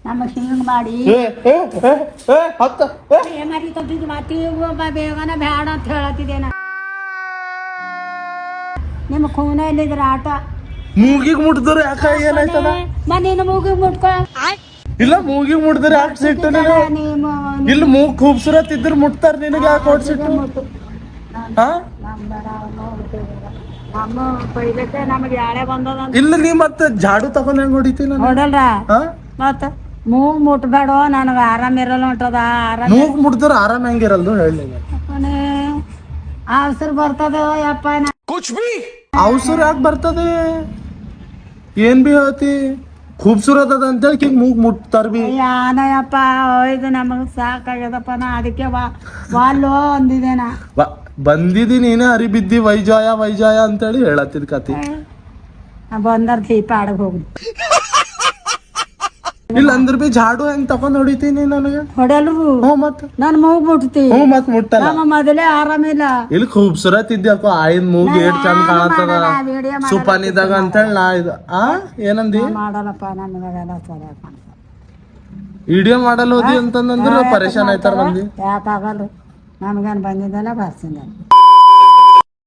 ನಮಗೆ ಹಿಂಗ್ ಮಾಡಿ ಹತ್ತ ಮರಿತದ್ದು ಮಾತಿ ಬೇಗನ ಬ್ಯಾಡ ಅಂತ ಹೇಳತ್ತಿದ್ದೇನ ನಿಮ್ಮ ಖೂನ ಇಲ್ಲಿದ್ರ ಆಟ ಮೂಗಿಗೆ ಮುಟ್ದ್ರೆ ಯಾಕ ಏನಾಯ್ತದ ಮನೇನ ಮೂಗಿಗೆ ಮುಟ್ಕೊ ಇಲ್ಲ ಮೂಗಿಗೆ ಮುಟ್ದ್ರೆ ಯಾಕೆ ಸಿಟ್ಟು ನೀನು ಇಲ್ಲಿ ಮೂಗ್ ಖೂಬ್ಸೂರತ್ ಇದ್ರೆ ಮುಟ್ತಾರ ನಿನಗೆ ಯಾಕೆ ಹೊಡ್ ಸಿಟ್ಟು ಹಾ ನಮ್ಮ ಪೈಲಕ್ಕೆ ನಮಗೆ ಯಾಳೆ ಬಂದದ ಇಲ್ಲ ನೀ ಮತ್ತೆ ಜಾಡು ತಗೊಂಡ್ ಹೆಂಗ್ ಹೊಡಿತೀನಿ ನೋಡಲ್ರ ಮತ್ತ ಮೂಗ್ ಮುಟ್ಬೇಡ ನನಗೆ ಆರಾಮ ಇರಲ್ಲ ಹೊಂಟದ ಆರಾಮ ಮೂಗ್ ಮುಟ್ದ್ರ ಆರಾಮ ಹೆಂಗಿರಲ್ದು ಹೇಳಿ ಅವಸರ ಬರ್ತದ ಯಪ್ಪ ಅವಸರ ಯಾಕೆ ಬರ್ತದೆ ಏನ್ ಬಿ ಹೇಳ್ತಿ ಖೂಬ್ಸೂರತ್ ಅದ ಅಂತೇಳಿ ಈಗ ಮೂಗ್ ಮುಟ್ತಾರ ಬಿ ಯಾನಯಪ್ಪ ಇದು ನಮಗ್ ಸಾಕಾಗ್ಯದಪ್ಪ ನಾ ಅದಕ್ಕೆ ವಾಲ್ಲೋ ಅಂದಿದ್ದೇನ ಬಂದಿದಿ ನೀನೇ ಅರಿಬಿದ್ದಿ ವೈಜಾಯ ವೈಜಾಯ ಅಂತೇಳಿ ಹೇಳತ್ತಿದ್ ಕತಿ ಬಂದರ್ ದೀಪ ಆಡಗ್ ಹೋಗುದು ಇಲ್ಲ ಅಂದ್ರ ಬಿ ಜಾಡು ಹೆಂಗ್ ತಕೊಂಡ್ ಹೊಡಿತೀನಿ ನನಗೆ ಹೊಡೆಲ್ರು ಮತ್ ನನ್ ಮೂಗ್ ಮುಟ್ತಿ ಮತ್ ಮುಟ್ಟಲ್ಲ ನಮ್ಮ ಮೊದಲೇ ಆರಾಮಿಲ್ಲ ಇಲ್ಲಿ ಖೂಬ್ಸೂರತ್ ಇದ್ಯಪ್ಪ ಆಯಿನ್ ಮೂಗ್ ಏಟ್ ಚಂದ ಕಾಣತ್ತದ ಸುಪಾನಿದಾಗ ಅಂತೇಳಿ ನಾ ಇದು ಏನಂದಿ ಮಾಡಲ್ಲಪ್ಪ ನನ್ಗೆಲ್ಲ ಸರಿ ವಿಡಿಯೋ ಮಾಡಲ್ ಹೋದಿ ಅಂತಂದ್ರ ಪರೇಶಾನ್ ಆಯ್ತಾರ ಮಂದಿ ಯಾಕಾಗಲ್ರಿ ನಮ್ಗೇನ್ ಬಂದಿದ್ದಲ್ಲ ಬರ್ಸಿದ್ದ